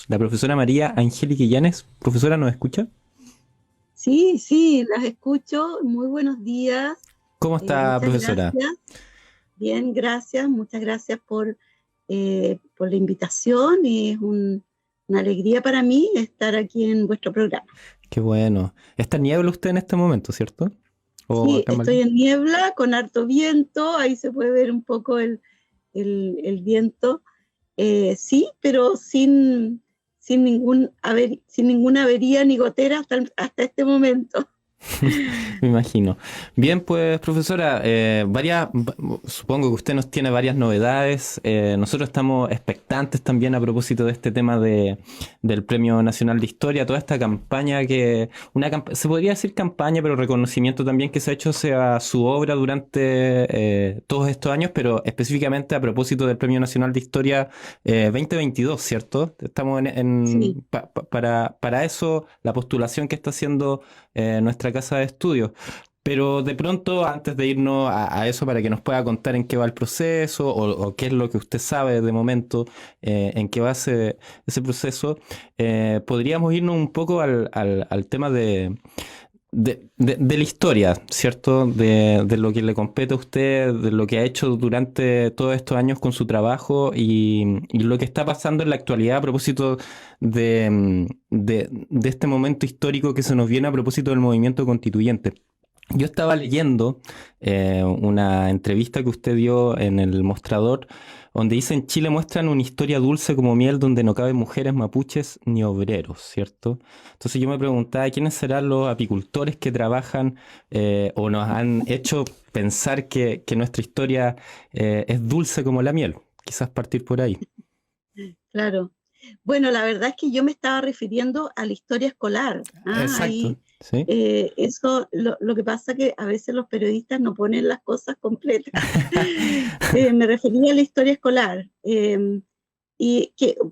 La profesora María Angélica Illanes. Profesora, ¿nos escucha? Sí, sí, las escucho. Muy buenos días. ¿Cómo está, Muchas profesora? gracias. Bien, gracias. Muchas gracias por la invitación. Y es una alegría para mí estar aquí en vuestro programa. Qué bueno. Está niebla usted en este momento, ¿cierto? ¿O Sí, acá en estoy Valdivia? en niebla con harto viento. Ahí se puede ver un poco el viento. Sí, pero sin ninguna avería ni gotera hasta este momento. Me imagino. Bien, pues, profesora, supongo que usted nos tiene varias novedades. Nosotros estamos expectantes también a propósito de este tema del Premio Nacional de Historia, toda esta campaña se podría decir campaña, pero reconocimiento también que se ha hecho hacia su obra durante todos estos años, pero específicamente a propósito del Premio Nacional de Historia 2022, ¿cierto? Estamos Sí. para eso, la postulación que está haciendo nuestra casa de estudios. Pero de pronto, antes de irnos a eso, para que nos pueda contar en qué va el proceso o qué es lo que usted sabe de momento, en qué va ese proceso, podríamos irnos un poco al tema de la historia, ¿cierto? De lo que le compete a usted, de lo que ha hecho durante todos estos años con su trabajo y lo que está pasando en la actualidad a propósito de este momento histórico que se nos viene a propósito del movimiento constituyente. Yo estaba leyendo una entrevista que usted dio en el Mostrador, donde dice: en Chile muestran una historia dulce como miel donde no caben mujeres mapuches ni obreros, ¿cierto? Entonces yo me preguntaba quiénes serán los apicultores que trabajan o nos han hecho pensar que nuestra historia es dulce como la miel. Quizás partir por ahí. Claro. Bueno, la verdad es que yo me estaba refiriendo a la historia escolar. ¿Ah? Exacto, Ahí, ¿sí? lo que pasa que a veces los periodistas no ponen las cosas completas. Me refería a la historia escolar.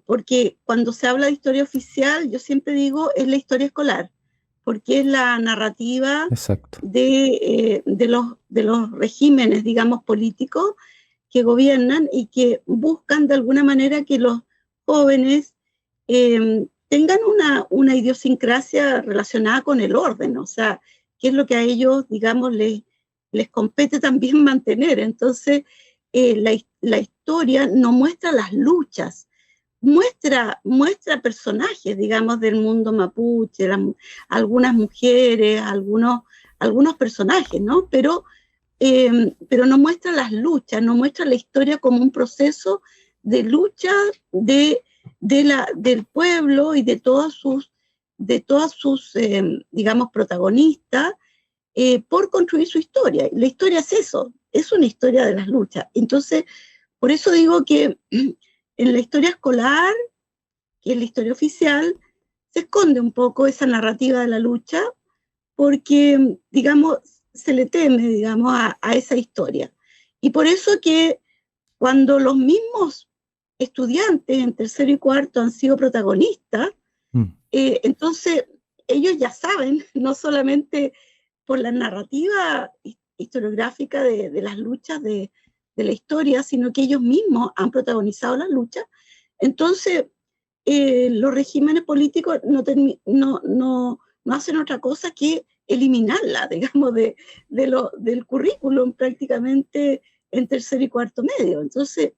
Porque cuando se habla de historia oficial, yo siempre digo es la historia escolar, porque es la narrativa Exacto. de los regímenes, digamos, políticos que gobiernan y que buscan de alguna manera que los jóvenes tengan una idiosincrasia relacionada con el orden, o sea, qué es lo que a ellos, digamos, les compete también mantener. Entonces, la historia no muestra las luchas, muestra personajes, digamos, del mundo mapuche, algunas mujeres, algunos personajes, ¿no? Pero no muestra las luchas, no muestra la historia como un proceso de lucha de, del pueblo y de todas sus digamos, protagonistas por construir su historia. La historia es eso, es una historia de las luchas. Entonces, por eso digo que en la historia escolar, que es la historia oficial, se esconde un poco esa narrativa de la lucha porque, digamos, se le teme, digamos, a esa historia. Y por eso que cuando los mismos estudiantes en tercero y cuarto han sido protagonistas, Mm. entonces ellos ya saben, no solamente por la narrativa historiográfica de las luchas de la historia, sino que ellos mismos han protagonizado las luchas. Entonces, los regímenes políticos no hacen otra cosa que eliminarla, digamos, del currículum prácticamente en tercer y cuarto medio. Entonces,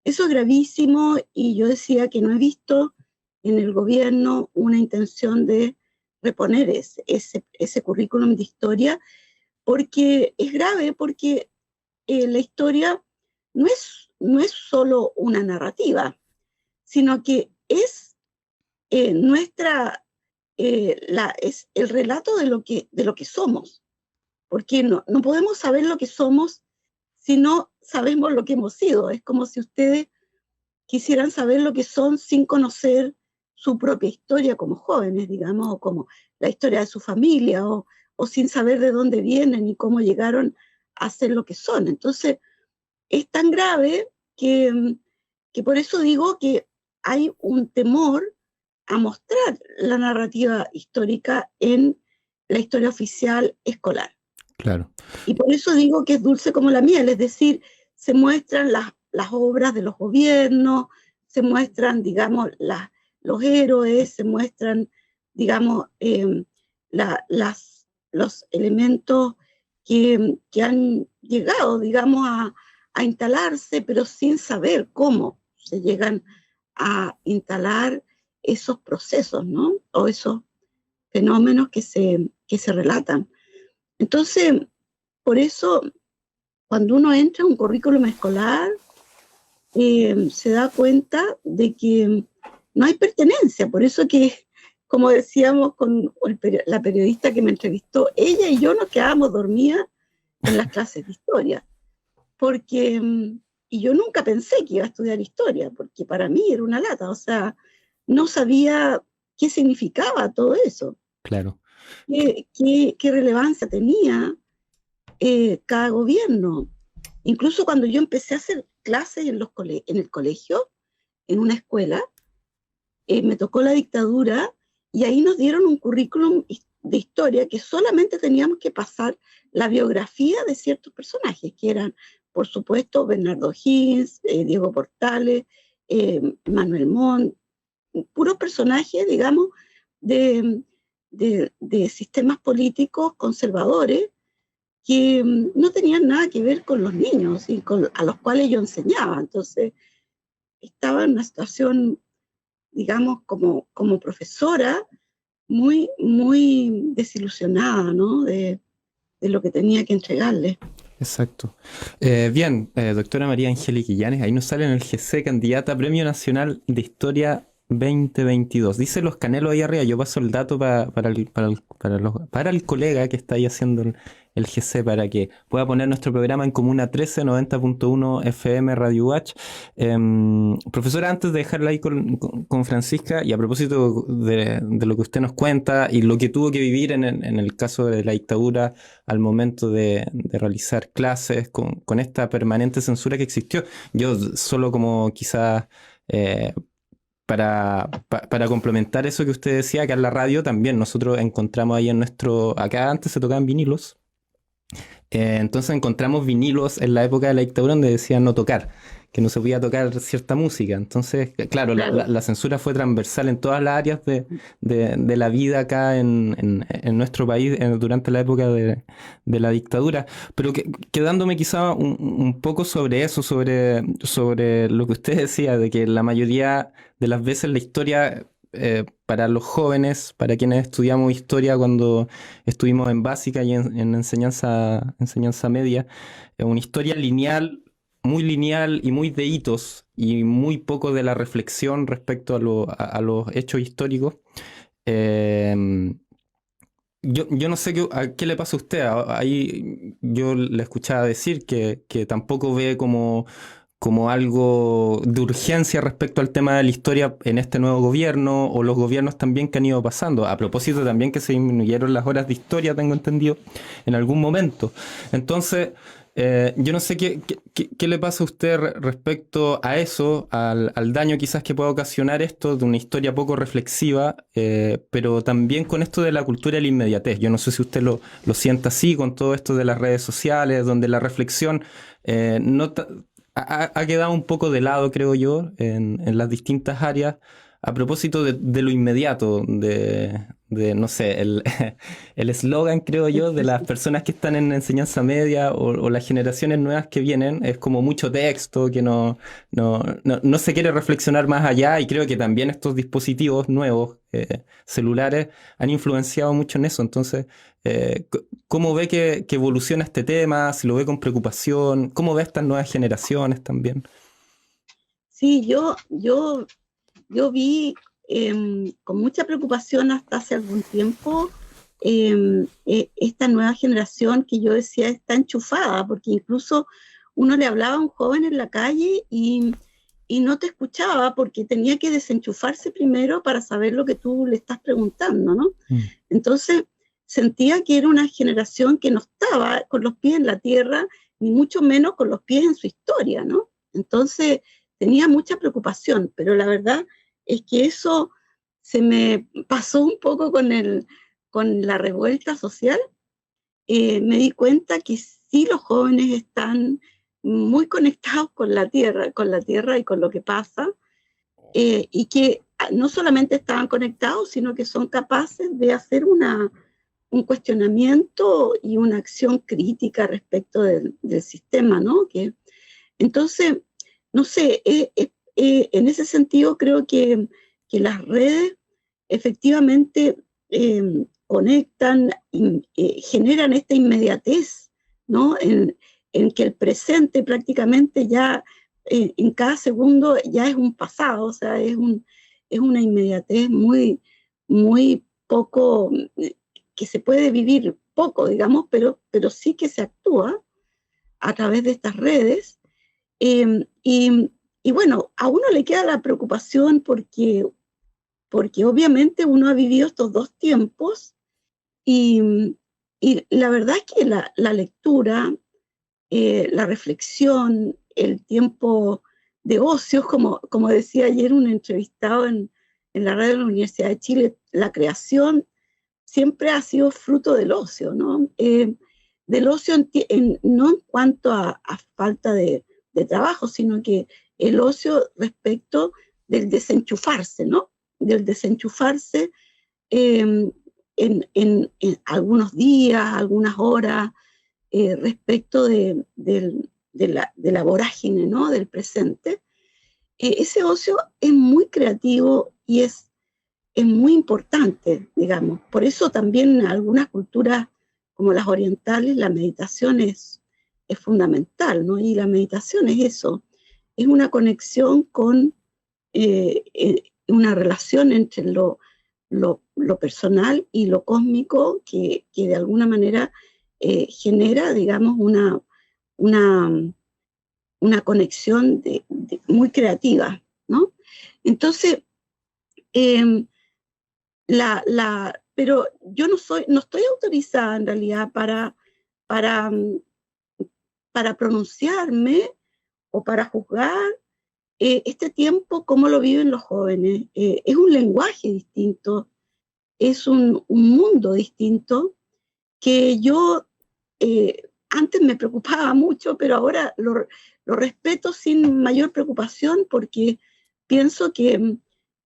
eso es gravísimo y yo decía que no he visto en el gobierno una intención de reponer ese currículum de historia, porque es grave, porque la historia no es solo una narrativa, sino que es es el relato de lo que somos, porque no podemos saber lo que somos si no sabemos lo que hemos sido. Es como si ustedes quisieran saber lo que son sin conocer su propia historia como jóvenes, digamos, o como la historia de su familia, o sin saber de dónde vienen y cómo llegaron a ser lo que son. Entonces, es tan grave que por eso digo que hay un temor a mostrar la narrativa histórica en la historia oficial escolar. Claro. Y por eso digo que es dulce como la miel, es decir, se muestran las obras de los gobiernos, se muestran, digamos, los héroes, se muestran, digamos, los elementos que han llegado, digamos, a instalarse, pero sin saber cómo se llegan a instalar esos procesos, ¿no? O esos fenómenos que se relatan. Entonces, por eso, cuando uno entra a un currículum escolar, se da cuenta de que no hay pertenencia. Por eso que, como decíamos con la periodista que me entrevistó, ella y yo nos quedábamos dormidas en las clases de historia. Y yo nunca pensé que iba a estudiar historia, porque para mí era una lata. O sea, no sabía qué significaba todo eso. Claro. ¿Qué relevancia tenía cada gobierno? Incluso cuando yo empecé a hacer clases en el colegio, en una escuela, me tocó la dictadura y ahí nos dieron un currículum de historia que solamente teníamos que pasar la biografía de ciertos personajes, que eran, por supuesto, Bernardo Higgins, Diego Portales, Manuel Montt, puros personajes, digamos, de sistemas políticos conservadores que no tenían nada que ver con los niños y a los cuales yo enseñaba. Entonces, estaba en una situación, digamos, como profesora, muy, muy desilusionada, ¿no? De lo que tenía que entregarle. Exacto. Bien, doctora María Angélica Illanes, ahí nos sale en el GC, candidata a Premio Nacional de Historia 2022. Dice los Canelos ahí arriba, yo paso el dato para el colega que está ahí haciendo el GC para que pueda poner nuestro programa en Comuna 13, 90.1 FM Radio Watch. Profesora, antes de dejarla ahí con Francisca, y a propósito de lo que usted nos cuenta y lo que tuvo que vivir en el caso de la dictadura al momento de realizar clases con esta permanente censura que existió, yo solo como quizás... Para complementar eso que usted decía, acá en la radio también nosotros encontramos ahí acá antes se tocaban vinilos, entonces encontramos vinilos en la época de la dictadura donde decían no tocar, que no se podía tocar cierta música. Entonces, claro, la censura fue transversal en todas las áreas de la vida acá en nuestro país durante la época de la dictadura. Pero quedándome quizá un poco sobre eso, sobre lo que usted decía, de que la mayoría de las veces la historia... para los jóvenes, para quienes estudiamos historia cuando estuvimos en básica y en enseñanza media, una historia muy lineal y muy de hitos y muy poco de la reflexión respecto a los hechos históricos. Yo no sé qué le pasa a usted. Ahí yo le escuchaba decir que tampoco ve como algo de urgencia respecto al tema de la historia en este nuevo gobierno o los gobiernos también que han ido pasando. A propósito también que se disminuyeron las horas de historia, tengo entendido, en algún momento. Entonces, yo no sé qué le pasa a usted respecto a eso, al daño quizás que pueda ocasionar esto de una historia poco reflexiva, pero también con esto de la cultura de la inmediatez. Yo no sé si usted lo siente así con todo esto de las redes sociales, donde la reflexión no ha quedado un poco de lado, creo yo, en las distintas áreas, a propósito de lo inmediato, no sé, el eslogan, creo yo, de las personas que están en enseñanza media o las generaciones nuevas que vienen, es como mucho texto, que no se quiere reflexionar más allá, y creo que también estos dispositivos nuevos, celulares, han influenciado mucho en eso. Entonces, ¿cómo ve que evoluciona este tema? ¿Si lo ve con preocupación? ¿Cómo ve estas nuevas generaciones también? Sí, yo vi con mucha preocupación hasta hace algún tiempo esta nueva generación que yo decía está enchufada, porque incluso uno le hablaba a un joven en la calle y no te escuchaba porque tenía que desenchufarse primero para saber lo que tú le estás preguntando, ¿no? Entonces sentía que era una generación que no estaba con los pies en la tierra, ni mucho menos con los pies en su historia, ¿no? Entonces tenía mucha preocupación, pero la verdad es que eso se me pasó un poco con la revuelta social. Me di cuenta que sí, los jóvenes están muy conectados con la tierra y con lo que pasa, y que no solamente estaban conectados, sino que son capaces de hacer un cuestionamiento y una acción crítica respecto del sistema, ¿no? Entonces, no sé, en ese sentido creo que las redes efectivamente conectan, generan esta inmediatez, ¿no? En que el presente prácticamente ya, en cada segundo ya es un pasado, o sea, es una inmediatez muy, muy poco, que se puede vivir poco, digamos, pero sí que se actúa a través de estas redes. Y bueno, a uno le queda la preocupación porque obviamente uno ha vivido estos dos tiempos y, y la verdad es que la lectura, la reflexión, el tiempo de ocio, como decía ayer un entrevistado en la radio de la Universidad de Chile, la creación siempre ha sido fruto del ocio, ¿no? Del ocio no en cuanto a falta de trabajo, sino que el ocio respecto del desenchufarse, ¿no? Del desenchufarse en algunos días, algunas horas, respecto de la vorágine, ¿no? Del presente. Ese ocio es muy creativo y es muy importante, digamos. Por eso también en algunas culturas como las orientales la meditación es fundamental, ¿no? Y la meditación es eso, es una conexión con una relación entre lo personal y lo cósmico que de alguna manera genera, digamos, una conexión muy creativa, ¿no? Entonces, pero yo no estoy autorizada en realidad para, para pronunciarme o para juzgar este tiempo, cómo lo viven los jóvenes. Es un lenguaje distinto, es un mundo distinto que yo antes me preocupaba mucho, pero ahora lo respeto sin mayor preocupación porque pienso que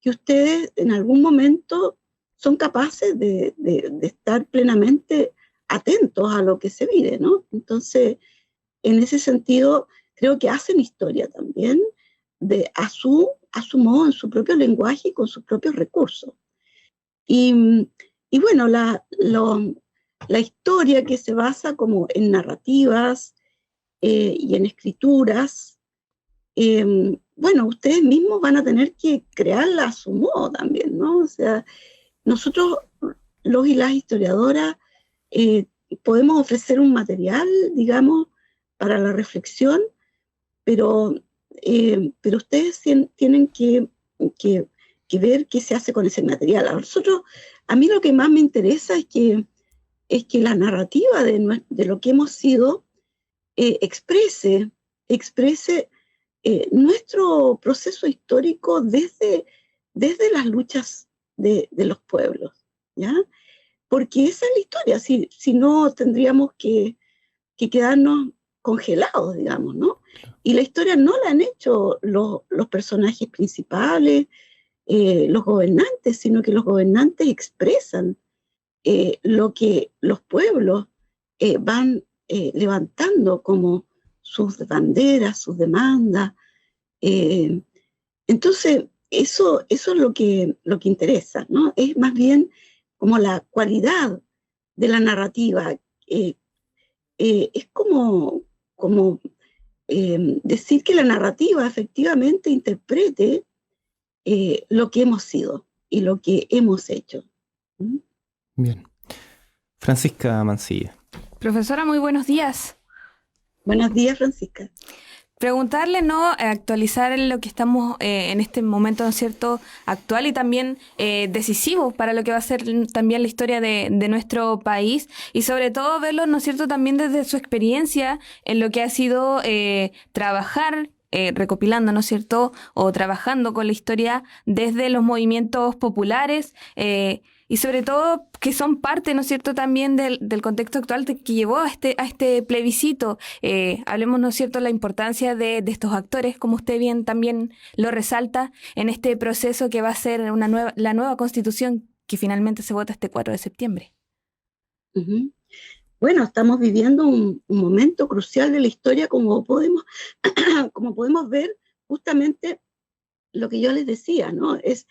ustedes en algún momento son capaces de estar plenamente atentos a lo que se vive, ¿no? Entonces, en ese sentido, creo que hacen historia también a su modo, en su propio lenguaje y con sus propios recursos. Y bueno, la historia que se basa como en narrativas y en escrituras, bueno, ustedes mismos van a tener que crearla a su modo también, ¿no? O sea, nosotros, los y las historiadoras, podemos ofrecer un material, digamos, para la reflexión, pero ustedes tienen que ver qué se hace con ese material. A mí lo que más me interesa es que la narrativa de lo que hemos sido exprese nuestro proceso histórico desde las luchas de los pueblos, ¿ya? Porque esa es la historia, si no tendríamos que quedarnos congelados, digamos, ¿no? Y la historia no la han hecho los personajes principales, los gobernantes, sino que los gobernantes expresan lo que los pueblos van levantando como sus banderas, sus demandas. Entonces, eso es lo que interesa, ¿no? Es más bien como la cualidad de la narrativa. Es como decir que la narrativa efectivamente interprete lo que hemos sido y lo que hemos hecho. ¿Mm? Bien. Francisca Mancilla. Profesora, muy buenos días. Buenos días, Francisca. Preguntarle, ¿no? Actualizar lo que estamos en este momento, ¿no es cierto?, actual y también decisivo para lo que va a ser también la historia de nuestro país y sobre todo verlo, ¿no es cierto?, también desde su experiencia en lo que ha sido trabajar recopilando, ¿no es cierto?, o trabajando con la historia desde los movimientos populares, y sobre todo que son parte, ¿no es cierto?, también del contexto actual que llevó a este plebiscito. Hablemos, ¿no es cierto?, la importancia de estos actores, como usted bien también lo resalta, en este proceso que va a ser la nueva Constitución que finalmente se vota este 4 de septiembre. Uh-huh. Bueno, estamos viviendo un momento crucial de la historia, como podemos ver, justamente lo que yo les decía, ¿no? Es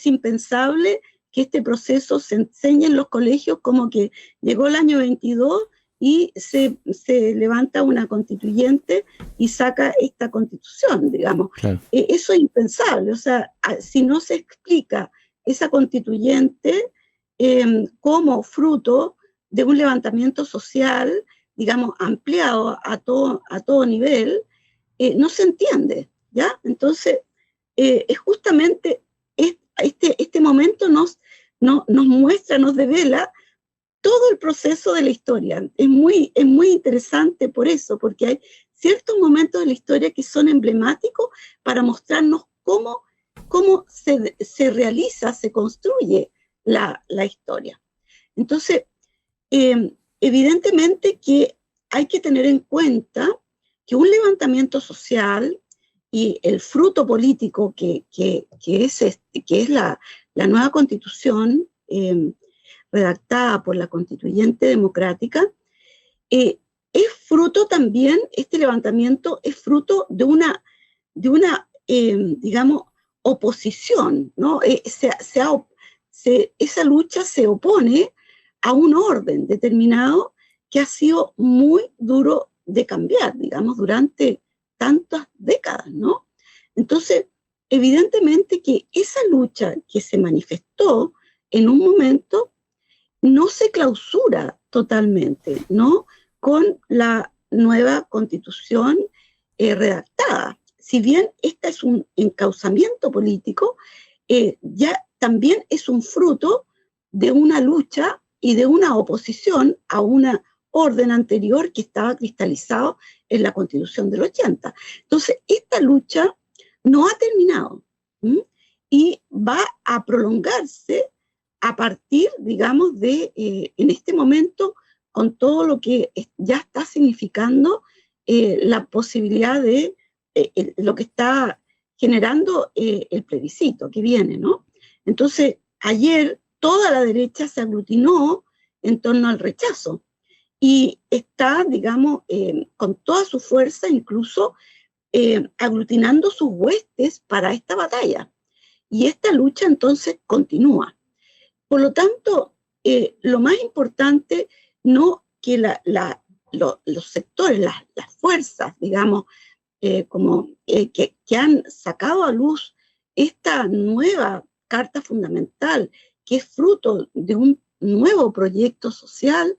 impensable que este proceso se enseñe en los colegios, como que llegó el año 22 y se levanta una constituyente y saca esta constitución, digamos. Claro. Eso es impensable, o sea, si no se explica esa constituyente como fruto de un levantamiento social, digamos, ampliado a todo nivel, no se entiende, ¿ya? Entonces, justamente este momento nos muestra, nos devela todo el proceso de la historia. Es muy interesante por eso, porque hay ciertos momentos de la historia que son emblemáticos para mostrarnos cómo se realiza, se construye la historia. Entonces, evidentemente que hay que tener en cuenta que un levantamiento social y el fruto político que es la nueva constitución redactada por la constituyente democrática, es fruto también, este levantamiento es fruto de una digamos, oposición, ¿no? Esa lucha se opone a un orden determinado que ha sido muy duro de cambiar, digamos, durante tantas décadas, ¿no? Entonces, evidentemente que esa lucha que se manifestó en un momento no se clausura totalmente, ¿no?, con la nueva constitución redactada. Si bien este es un encauzamiento político, ya también es un fruto de una lucha y de una oposición a una orden anterior que estaba cristalizado en la Constitución del 80. Entonces, esta lucha no ha terminado, y va a prolongarse a partir, digamos, de, en este momento, con todo lo que ya está significando la posibilidad de lo que está generando el plebiscito que viene, ¿no? Entonces, ayer toda la derecha se aglutinó en torno al rechazo y está, digamos, con toda su fuerza, incluso aglutinando sus huestes para esta batalla. Y esta lucha entonces continúa. Por lo tanto, lo más importante, no que los sectores, las fuerzas, digamos, que han sacado a luz esta nueva Carta Fundamental, que es fruto de un nuevo proyecto social,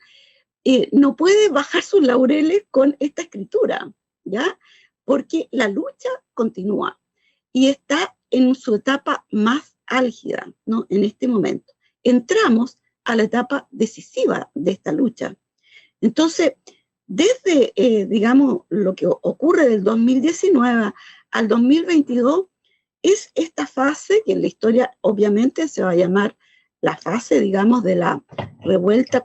no puede bajar sus laureles con esta escritura, ¿ya? Porque la lucha continúa y está en su etapa más álgida, ¿no?, en este momento. Entramos a la etapa decisiva de esta lucha. Entonces, desde, digamos, lo que ocurre del 2019 al 2022, es esta fase que en la historia obviamente se va a llamar la fase, digamos, de la revuelta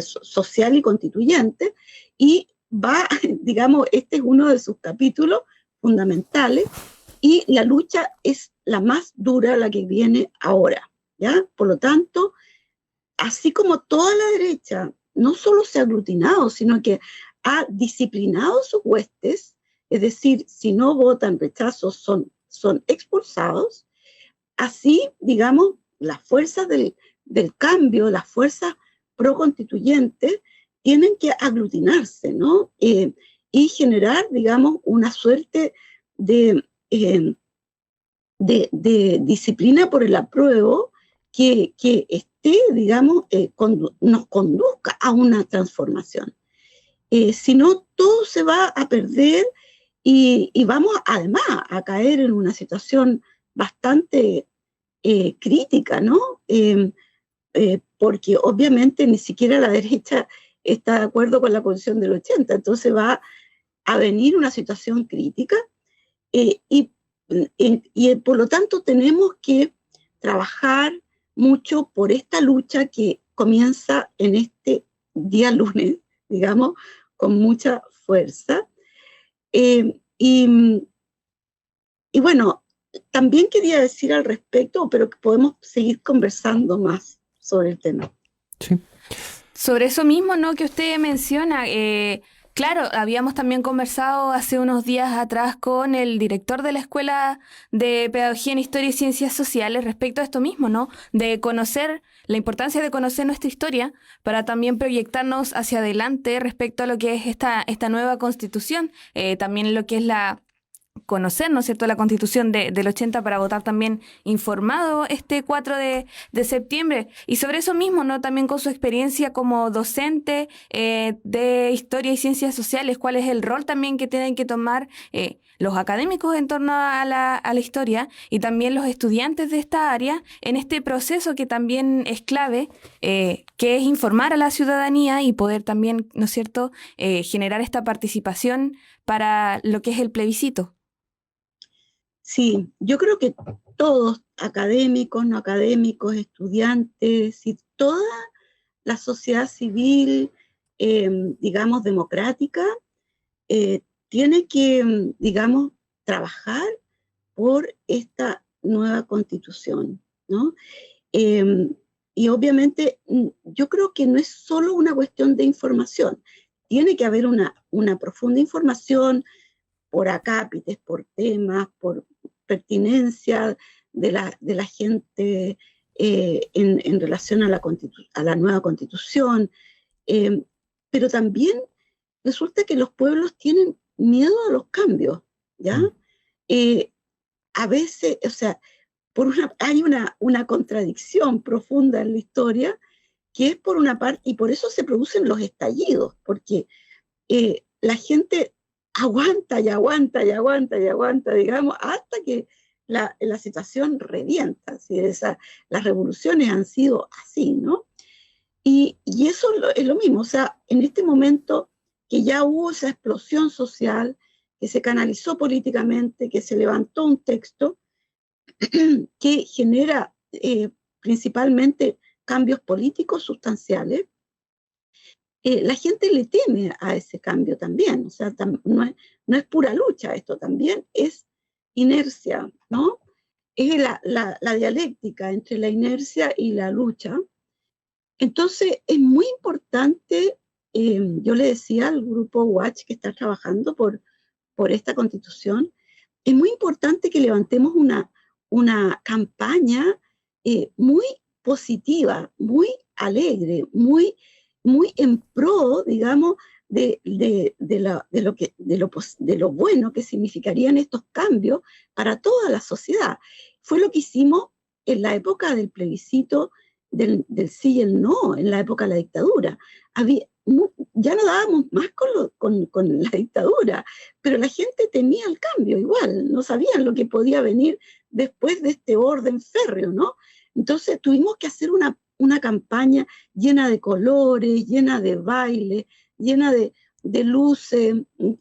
social y constituyente, y va, digamos, este es uno de sus capítulos fundamentales, y la lucha es la más dura, la que viene ahora, ¿ya? Por lo tanto, así como toda la derecha no solo se ha aglutinado, sino que ha disciplinado sus huestes, es decir, si no votan rechazo son expulsados, así, digamos, las fuerzas del cambio, las fuerzas pro-constituyentes, tienen que aglutinarse, ¿no? Y generar, digamos, una suerte de disciplina por el apruebo que esté, digamos, nos conduzca a una transformación. Si no, todo se va a perder y vamos además a caer en una situación bastante crítica, ¿no? Porque obviamente ni siquiera la derecha está de acuerdo con la Constitución del 80, entonces va a venir una situación crítica y por lo tanto tenemos que trabajar mucho por esta lucha que comienza en este día lunes, digamos, con mucha fuerza. Y bueno, también quería decir al respecto, pero que podemos seguir conversando más sobre el tema. Sí. Sobre eso mismo, ¿no? Que usted menciona, claro, habíamos también conversado hace unos días atrás con el director de la Escuela de Pedagogía en Historia y Ciencias Sociales respecto a esto mismo, ¿no? De conocer, la importancia de conocer nuestra historia para también proyectarnos hacia adelante respecto a lo que es esta nueva constitución, también lo que es conocer, ¿no es cierto?, la Constitución del 80 para votar también informado este 4 de septiembre. Y sobre eso mismo, ¿no?, también con su experiencia como docente de Historia y Ciencias Sociales, ¿cuál es el rol también que tienen que tomar los académicos en torno a la historia y también los estudiantes de esta área en este proceso que también es clave, que es informar a la ciudadanía y poder también, ¿no es cierto?, generar esta participación para lo que es el plebiscito? Sí, yo creo que todos, académicos, no académicos, estudiantes y toda la sociedad civil, digamos, democrática, tiene que, digamos, trabajar por esta nueva constitución, ¿no? Y obviamente yo creo que no es solo una cuestión de información, tiene que haber una profunda información por acápites, por temas, por pertinencia de la gente en relación a la nueva constitución, pero también resulta que los pueblos tienen miedo a los cambios, ¿ya? A veces, o sea, hay una contradicción profunda en la historia, que es por una parte, y por eso se producen los estallidos, porque la gente aguanta y aguanta y aguanta y aguanta, digamos, hasta que la situación revienta. ¿Sí? Las revoluciones han sido así, ¿no? Y eso es lo mismo, o sea, en este momento que ya hubo esa explosión social, que se canalizó políticamente, que se levantó un texto que genera principalmente cambios políticos sustanciales, la gente le teme a ese cambio también, o sea, no es pura lucha esto, también es inercia, ¿no? Es la dialéctica entre la inercia y la lucha. Entonces, es muy importante, yo le decía al grupo Watch que está trabajando por esta constitución, es muy importante que levantemos una campaña muy positiva, muy alegre, muy en pro, digamos, de lo bueno que significarían estos cambios para toda la sociedad. Fue lo que hicimos en la época del plebiscito del sí y el no, en la época de la dictadura. Ya no dábamos más con la dictadura, pero la gente temía el cambio igual, no sabían lo que podía venir después de este orden férreo, ¿no? Entonces tuvimos que hacer una campaña llena de colores, llena de baile, llena de luces,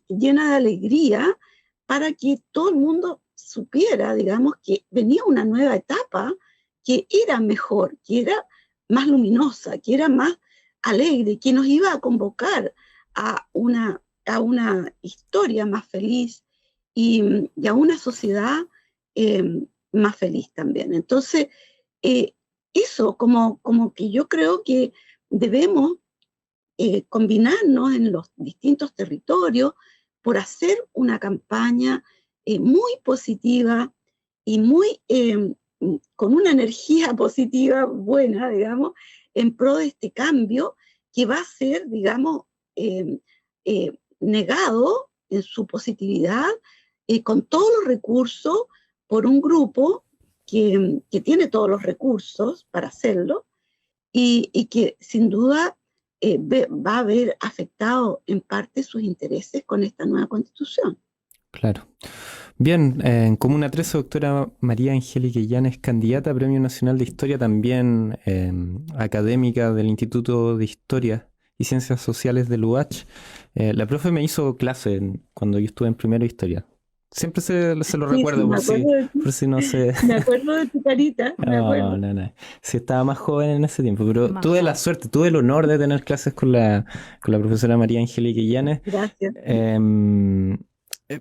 llena de alegría, para que todo el mundo supiera, digamos, que venía una nueva etapa que era mejor, que era más luminosa, que era más alegre, que nos iba a convocar a una historia más feliz y a una sociedad más feliz también. Entonces, eso, como que yo creo que debemos combinarnos en los distintos territorios por hacer una campaña muy positiva y muy con una energía positiva buena, digamos, en pro de este cambio que va a ser, digamos, negado en su positividad con todos los recursos por un grupo que tiene todos los recursos para hacerlo y que sin duda va a haber afectado en parte sus intereses con esta nueva constitución. Claro. Bien, en Comuna 13, doctora María Angélica Illanes, candidata a Premio Nacional de Historia, también académica del Instituto de Historia y Ciencias Sociales del UH. La profe me hizo clase cuando yo estuve en primero de Historia. Siempre se lo Sí, recuerdo sí, me acuerdo de por si no se... me acuerdo de tu carita, me No, acuerdo. no. Sí, estaba más joven en ese tiempo, pero Más tuve la joven. suerte, tuve el honor de tener clases con la profesora María Angélica Illanes. Gracias. Em, eh,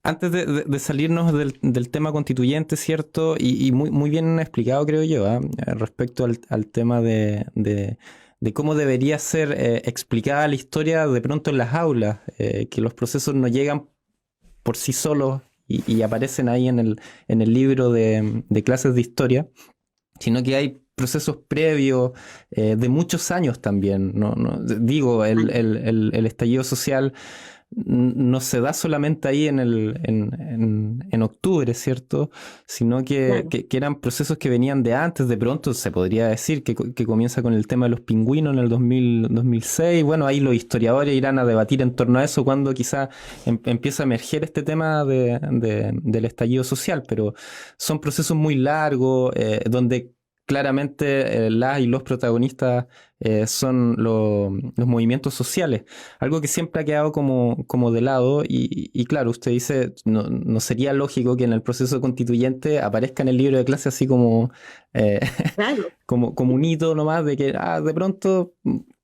Antes de salirnos del tema constituyente, ¿cierto? Y muy bien explicado, creo yo, respecto al tema de cómo debería ser explicada la historia de pronto en las aulas, que los procesos no llegan por sí solos y aparecen ahí en el libro de clases de historia, sino que hay procesos previos de muchos años también. Digo, el estallido social no se da solamente ahí en octubre, ¿cierto? Sino Claro. que eran procesos que venían de antes. De pronto se podría decir que comienza con el tema de los pingüinos en el 2006. Bueno, ahí los historiadores irán a debatir en torno a eso cuando quizá empieza a emerger este tema del estallido social, pero son procesos muy largos, donde claramente las y los protagonistas son los movimientos sociales, algo que siempre ha quedado como de lado y claro, usted dice, no sería lógico que en el proceso constituyente aparezca en el libro de clase así eh, Claro, como un hito nomás de que de pronto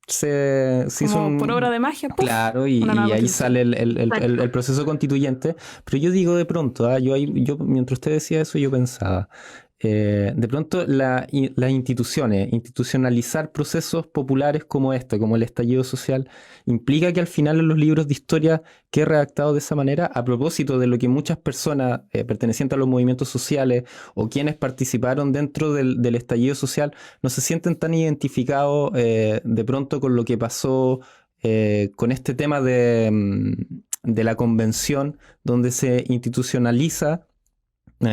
se hizo Como por obra un... de magia, ¡puf! Claro, Una y nueva ahí constitución. sale el exacto. proceso constituyente, pero yo digo de pronto, yo mientras usted decía eso yo pensaba, de pronto las instituciones, institucionalizar procesos populares como este, como el estallido social, implica que al final en los libros de historia quede redactado de esa manera, a propósito de lo que muchas personas pertenecientes a los movimientos sociales o quienes participaron dentro del estallido social no se sienten tan identificados de pronto con lo que pasó con este tema de la convención, donde se institucionaliza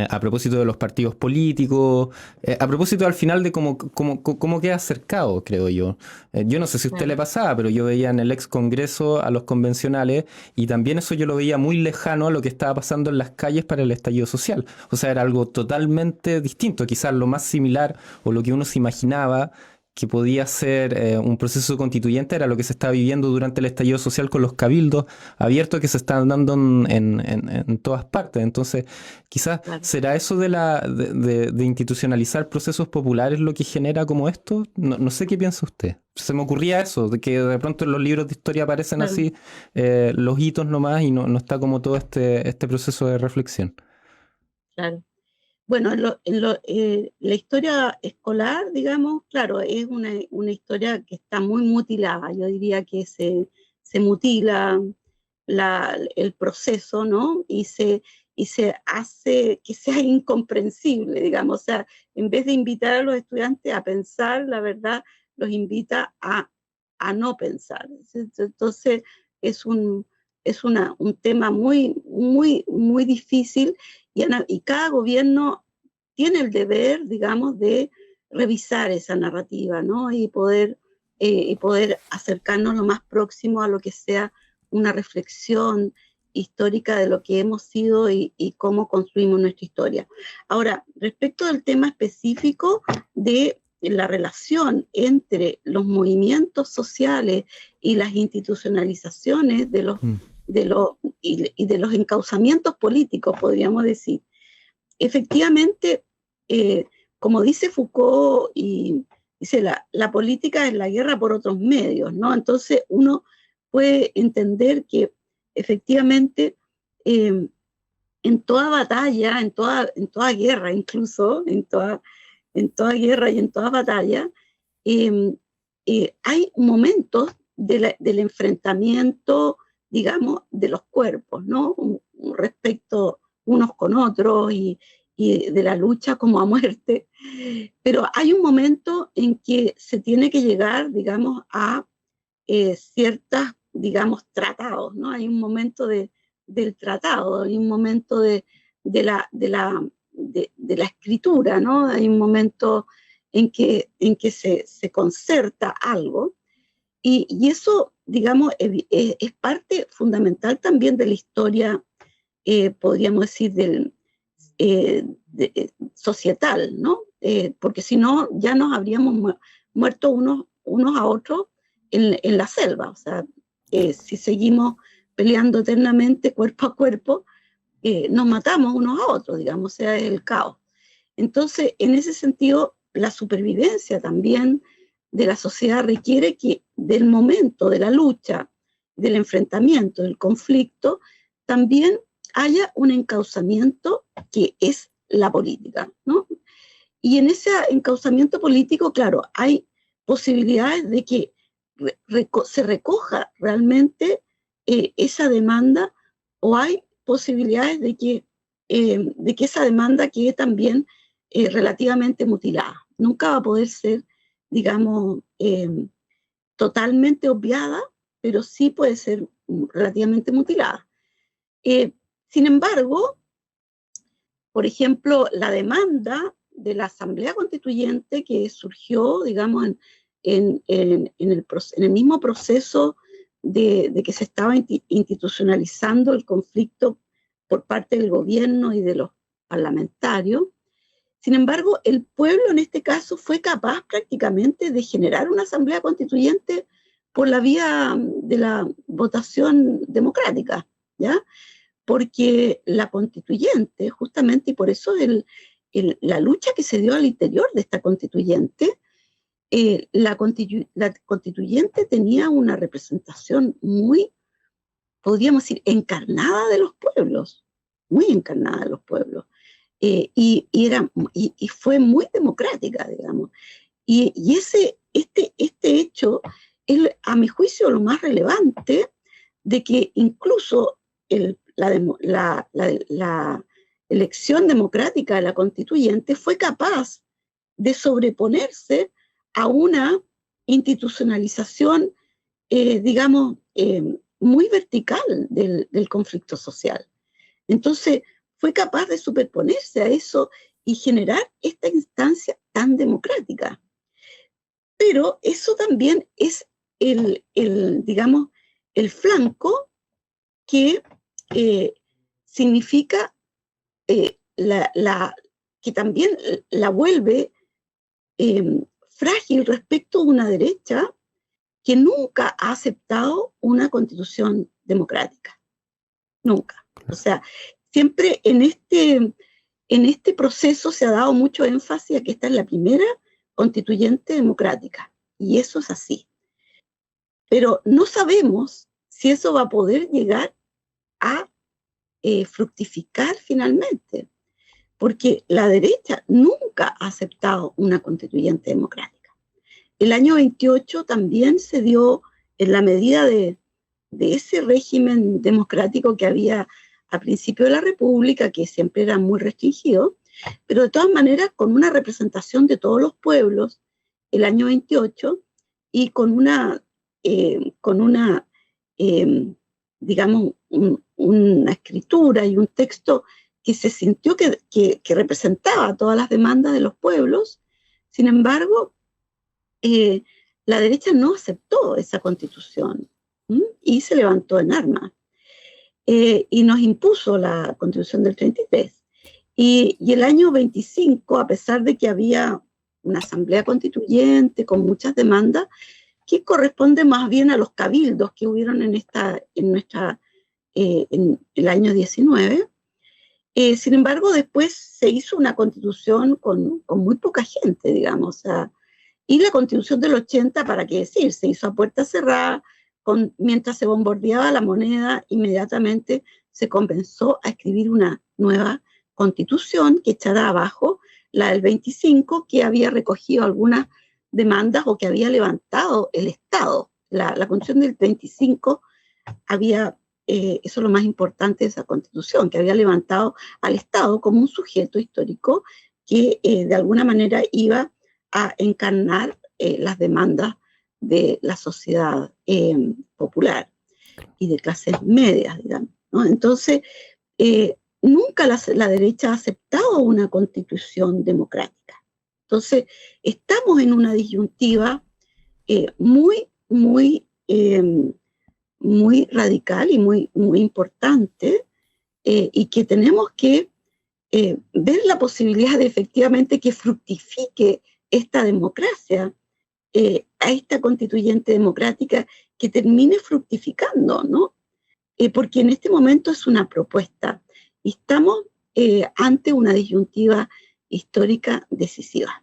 a propósito de los partidos políticos, a propósito al final de cómo queda cercado, creo yo. Yo no sé si a usted le Claro. pasaba, pero yo veía en el ex Congreso a los convencionales y también eso yo lo veía muy lejano a lo que estaba pasando en las calles para el estallido social. O sea, era algo totalmente distinto, quizás lo más similar o lo que uno se imaginaba que podía ser un proceso constituyente era lo que se estaba viviendo durante el estallido social con los cabildos abiertos que se están dando en todas partes. Entonces, quizás Claro. será eso de institucionalizar procesos populares lo que genera como esto. No sé qué piensa usted. Se me ocurría eso, de que de pronto en los libros de historia aparecen Claro. así los hitos nomás y no está como todo este proceso de reflexión. Claro. Bueno, la historia escolar, digamos, claro, es una historia que está muy mutilada. Yo diría que se mutila el proceso, ¿no? Y se hace que sea incomprensible, digamos. O sea, en vez de invitar a los estudiantes a pensar, la verdad, los invita a no pensar. Entonces, es un tema muy difícil y cada gobierno tiene el deber, digamos, de revisar esa narrativa, ¿no? Y poder acercarnos lo más próximo a lo que sea una reflexión histórica de lo que hemos sido y cómo construimos nuestra historia. Ahora, respecto del tema específico de la relación entre los movimientos sociales y las institucionalizaciones y de los encauzamientos políticos, podríamos decir. Efectivamente, como dice Foucault, y dice la política es la guerra por otros medios, ¿no? Entonces uno puede entender que efectivamente en toda batalla, en toda guerra, incluso en toda guerra y en toda batalla, hay momentos del enfrentamiento, digamos, de los cuerpos, ¿no? Respecto unos con otros y de la lucha como a muerte. Pero hay un momento en que se tiene que llegar, digamos, a ciertas, digamos, tratados, ¿no? Hay un momento del tratado, hay un momento de la escritura, ¿no? Hay un momento en que se concerta algo y eso, digamos, es parte fundamental también de la historia, podríamos decir, societal, ¿no? Porque si no, ya nos habríamos muerto unos a otros en la selva. O sea, si seguimos peleando eternamente cuerpo a cuerpo, nos matamos unos a otros, digamos, o sea, es el caos. Entonces, en ese sentido, la supervivencia también de la sociedad requiere que del momento de la lucha, del enfrentamiento, del conflicto, también haya un encauzamiento que es la política, ¿no? Y en ese encauzamiento político, claro, hay posibilidades de que se recoja realmente esa demanda, o hay posibilidades de que esa demanda quede también relativamente mutilada. Nunca va a poder ser, digamos, totalmente obviada, pero sí puede ser relativamente mutilada. Sin embargo, por ejemplo, la demanda de la Asamblea Constituyente que surgió, digamos, en el mismo proceso de que se estaba institucionalizando el conflicto por parte del gobierno y de los parlamentarios. Sin embargo, el pueblo en este caso fue capaz prácticamente de generar una Asamblea Constituyente por la vía de la votación democrática, ¿ya? Porque la constituyente, justamente, y por eso la lucha que se dio al interior de esta constituyente, la constituyente tenía una representación muy, podríamos decir, encarnada de los pueblos, muy encarnada de los pueblos, y fue muy democrática, digamos. Y este hecho es, a mi juicio, lo más relevante, de que incluso la elección democrática de la constituyente fue capaz de sobreponerse a una institucionalización, digamos, muy vertical del conflicto social. Entonces, fue capaz de superponerse a eso y generar esta instancia tan democrática. Pero eso también es digamos, el flanco que significa que también la vuelve frágil respecto a una derecha que nunca ha aceptado una constitución democrática. Nunca. O sea, siempre en este proceso se ha dado mucho énfasis a que esta es la primera constituyente democrática. Y eso es así. Pero no sabemos si eso va a poder llegar a fructificar finalmente, porque la derecha nunca ha aceptado una constituyente democrática. El año 28 también se dio, en la medida de ese régimen democrático que había a principio de la República, que siempre era muy restringido, pero de todas maneras con una representación de todos los pueblos, el año 28, y con una digamos, una escritura y un texto que se sintió que representaba todas las demandas de los pueblos. Sin embargo, la derecha no aceptó esa constitución y se levantó en armas y nos impuso la constitución del 33. Y el año 25, a pesar de que había una asamblea constituyente con muchas demandas, que corresponde más bien a los cabildos que hubieron en el año 19. Sin embargo, después se hizo una constitución con muy poca gente, digamos. O sea, y la constitución del 80, ¿para qué decir? Se hizo a puerta cerrada, mientras se bombardeaba la moneda, inmediatamente se comenzó a escribir una nueva constitución que echara abajo la del 25, que había recogido algunas demandas o que había levantado el Estado. La constitución del 25 había, eso es lo más importante de esa constitución, que había levantado al Estado como un sujeto histórico que de alguna manera iba a encarnar las demandas de la sociedad popular y de clases medias, digamos, ¿no? Entonces, nunca la derecha ha aceptado una constitución democrática. Entonces, estamos en una disyuntiva muy radical y muy importante, y que tenemos que ver la posibilidad de efectivamente que fructifique esta democracia, a esta constituyente democrática, que termine fructificando, ¿no? Porque en este momento es una propuesta, y estamos ante una disyuntiva histórica decisiva.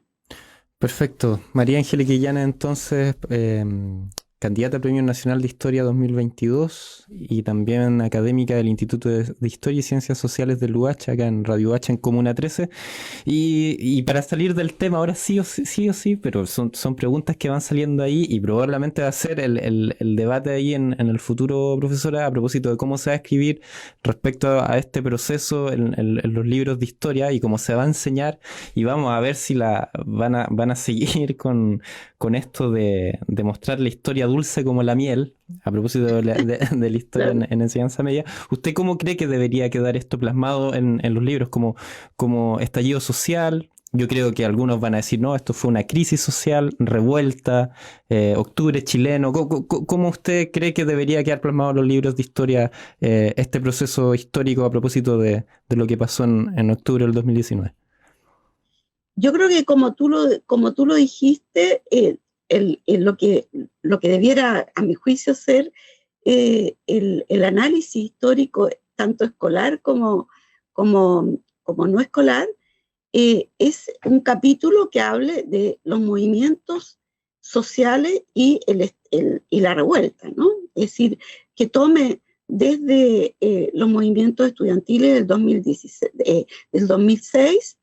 Perfecto. María Angélica Illanes, entonces, candidata al Premio Nacional de Historia 2022 y también académica del Instituto de Historia y Ciencias Sociales de UH, acá en Radio UH en Comuna 13. Y para salir del tema, ahora sí o sí, pero son preguntas que van saliendo ahí y probablemente va a ser el debate ahí en el futuro, profesora, a propósito de cómo se va a escribir respecto a este proceso en los libros de historia y cómo se va a enseñar, y vamos a ver si van a seguir con esto de mostrar la historia dulce como la miel, a propósito de la historia Claro. en enseñanza media. ¿Usted cómo cree que debería quedar esto plasmado en los libros como estallido social? Yo creo que algunos van a decir, no, esto fue una crisis social, revuelta, octubre chileno. ¿Cómo usted cree que debería quedar plasmado en los libros de historia este proceso histórico a propósito de lo que pasó en octubre del 2019? Yo creo que como tú lo dijiste, lo que debiera, a mi juicio, ser el análisis histórico, tanto escolar como no escolar, es un capítulo que hable de los movimientos sociales y la revuelta, ¿no? Es decir, que tome desde los movimientos estudiantiles del 2006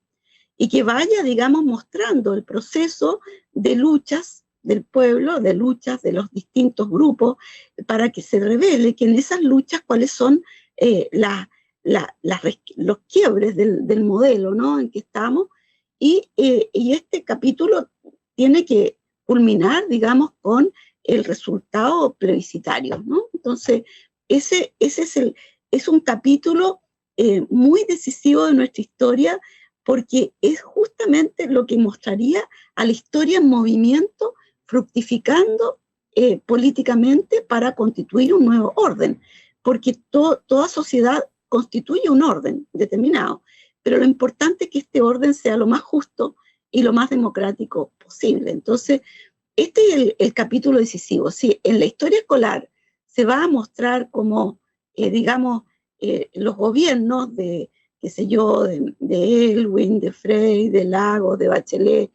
y que vaya, digamos, mostrando el proceso de luchas del pueblo, de luchas de los distintos grupos, para que se revele que en esas luchas cuáles son los quiebres del modelo, ¿no?, en que estamos, y este capítulo tiene que culminar, digamos, con el resultado plebiscitario, ¿no? Entonces, ese es un capítulo muy decisivo de nuestra historia, porque es justamente lo que mostraría a la historia en movimiento, fructificando políticamente para constituir un nuevo orden, porque toda sociedad constituye un orden determinado, pero lo importante es que este orden sea lo más justo y lo más democrático posible. Entonces, este es el capítulo decisivo. Si en la historia escolar se va a mostrar como, digamos, los gobiernos qué sé yo, de Elwin, de Frey, de Lagos, de Bachelet,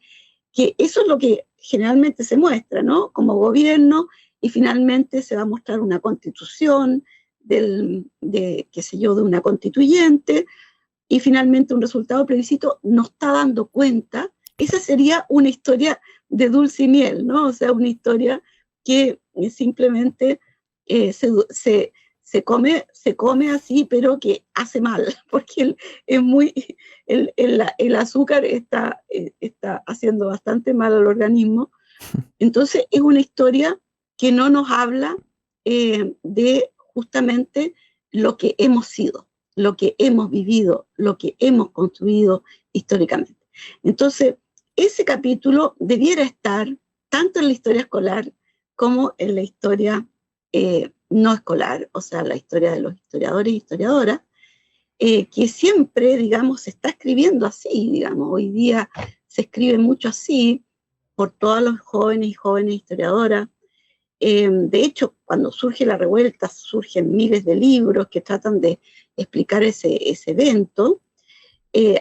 que eso es lo que generalmente se muestra, ¿no?, como gobierno, y finalmente se va a mostrar una constitución qué sé yo, de una constituyente, y finalmente un resultado plebiscito. No está dando cuenta. Esa sería una historia de dulce y miel, ¿no? O sea, una historia que simplemente se come así, pero que hace mal, porque el azúcar está haciendo bastante mal al organismo. Entonces es una historia que no nos habla de justamente lo que hemos sido, lo que hemos vivido, lo que hemos construido históricamente. Entonces, ese capítulo debiera estar tanto en la historia escolar como en la historia no escolar, o sea, la historia de los historiadores y historiadoras, que siempre, digamos, se está escribiendo así, digamos, hoy día se escribe mucho así por todos los jóvenes y jóvenes historiadoras. De hecho, cuando surge la revuelta, surgen miles de libros que tratan de explicar ese evento.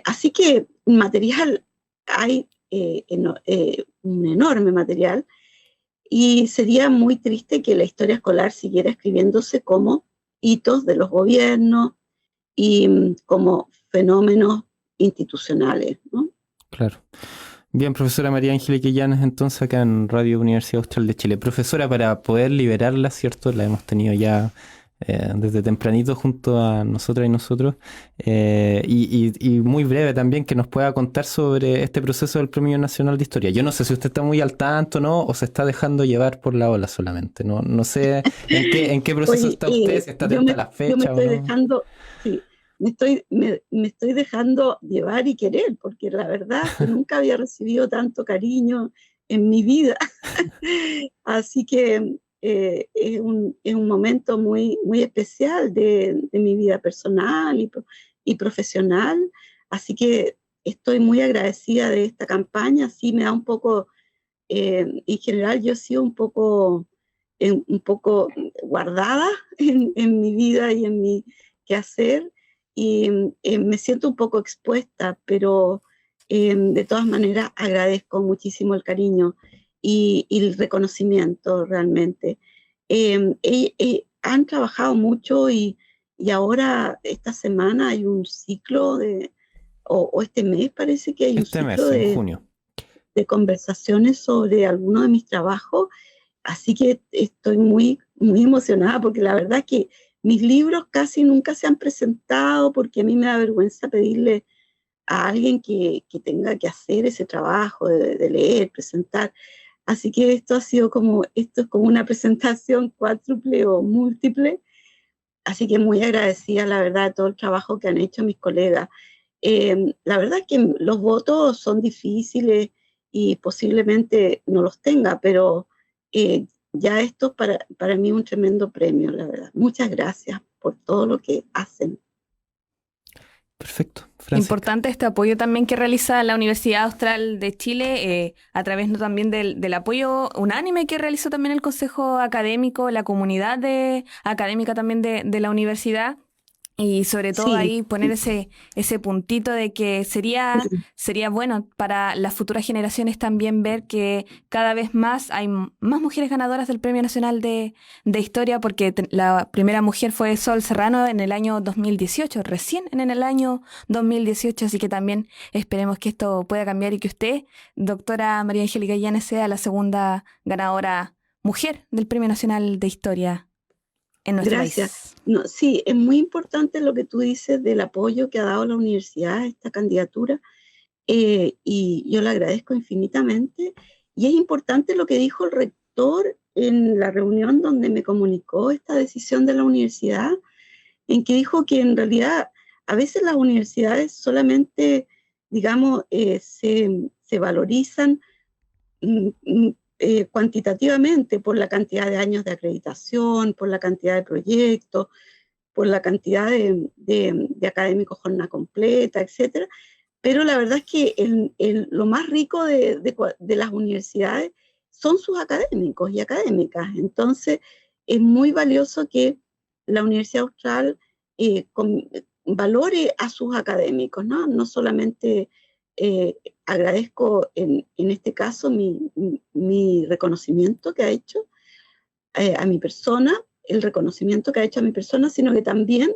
Así que material hay, un enorme material, y sería muy triste que la historia escolar siguiera escribiéndose como hitos de los gobiernos y como fenómenos institucionales, ¿no? Claro. Bien, profesora María Angélica Illanes, entonces acá en Radio Universidad Austral de Chile. Profesora, para poder liberarla, ¿cierto? La hemos tenido ya desde tempranito junto a nosotras y nosotros. Y muy breve también que nos pueda contar sobre este proceso del Premio Nacional de Historia. Yo no sé si usted está muy al tanto, ¿no? O se está dejando llevar por la ola solamente. No sé en qué proceso Oye, está usted, si está atenta a la yo me fecha o estoy no. dejando, sí, me estoy dejando llevar y querer, porque la verdad que nunca había recibido tanto cariño en mi vida. Así que es un momento muy, muy especial de mi vida personal y profesional. Así que estoy muy agradecida de esta campaña. Sí, me da un poco, en general yo he sido un poco guardada en mi vida y en mi quehacer, y me siento un poco expuesta, pero de todas maneras agradezco muchísimo el cariño y el reconocimiento realmente. Han trabajado mucho y ahora esta semana hay un ciclo o este mes parece que hay un Este mes, ciclo en junio. de conversaciones sobre algunos de mis trabajos, así que estoy muy, muy emocionada porque la verdad es que mis libros casi nunca se han presentado porque a mí me da vergüenza pedirle a alguien que tenga que hacer ese trabajo de leer, presentar. Así que esto es como una presentación cuádruple o múltiple. Así que muy agradecida, la verdad, de todo el trabajo que han hecho mis colegas. La verdad es que los votos son difíciles y posiblemente no los tenga, pero ya esto para mí es un tremendo premio, la verdad. Muchas gracias por todo lo que hacen. Perfecto. Francisca. Importante este apoyo también que realiza la Universidad Austral de Chile, a través ¿no? también del apoyo unánime que realizó también el Consejo Académico, la comunidad académica también de la universidad. Y sobre todo Sí. ahí poner ese puntito de que sería bueno para las futuras generaciones también ver que cada vez más hay más mujeres ganadoras del Premio Nacional de Historia, porque la primera mujer fue Sol Serrano en el año 2018, recién en el año 2018, así que también esperemos que esto pueda cambiar y que usted, doctora María Angélica Illanes, sea la segunda ganadora mujer del Premio Nacional de Historia en nuestro Gracias. país. No, sí, es muy importante lo que tú dices del apoyo que ha dado la universidad a esta candidatura, y yo le agradezco infinitamente. Y es importante lo que dijo el rector en la reunión donde me comunicó esta decisión de la universidad, en que dijo que en realidad a veces las universidades solamente, digamos, se valorizan cuantitativamente por la cantidad de años de acreditación, por la cantidad de proyectos, por la cantidad de académicos jornada completa, etcétera. Pero la verdad es que lo más rico de las universidades son sus académicos y académicas. Entonces, es muy valioso que la Universidad Austral valore a sus académicos, ¿no? No solamente agradezco en este caso mi reconocimiento que ha hecho a mi persona, el reconocimiento que ha hecho a mi persona, sino que también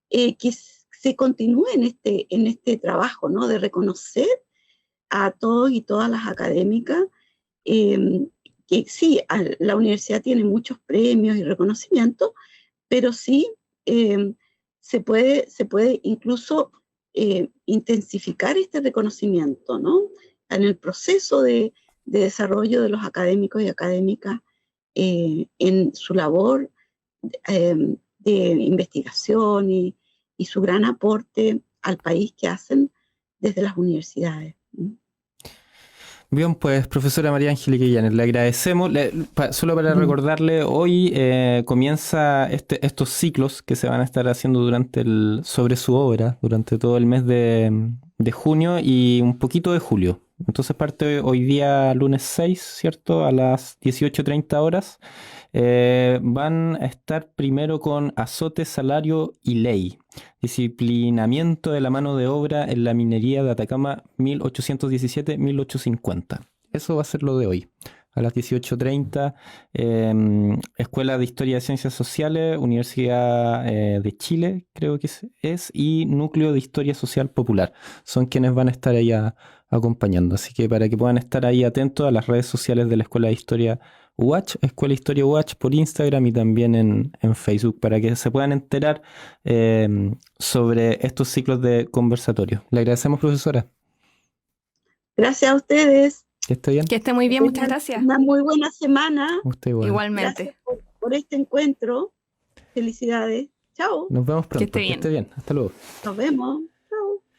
que se continúe en este trabajo, ¿no? De reconocer a todos y todas las académicas, que sí, la universidad tiene muchos premios y reconocimientos, pero sí se puede incluso intensificar este reconocimiento, ¿no? En el proceso de desarrollo de los académicos y académicas en su labor de investigación y su gran aporte al país que hacen desde las universidades. Bien, pues profesora María Angélica Illanes, le agradecemos. Solo para recordarle, hoy comienza estos ciclos que se van a estar haciendo sobre su obra durante todo el mes de junio y un poquito de julio. Entonces parte hoy día lunes 6, ¿cierto? A las 18:30 horas. Van a estar primero con azote, salario y ley. Disciplinamiento de la mano de obra en la minería de Atacama 1817-1850. Eso va a ser lo de hoy. A las 18:30, Escuela de Historia de Ciencias Sociales, Universidad de Chile, creo que es, y Núcleo de Historia Social Popular. Son quienes van a estar ahí acompañando. Así que para que puedan estar ahí atentos a las redes sociales de la Escuela de Historia UH, Escuela Historia UH por Instagram y también en Facebook, para que se puedan enterar sobre estos ciclos de conversatorio. Le agradecemos, profesora. Gracias a ustedes. Que esté bien. Que esté muy bien, muchas gracias. Una muy buena semana. Usted igual. Igualmente. Gracias por este encuentro. Felicidades. Chao. Nos vemos pronto. Que esté bien. Hasta luego. Nos vemos.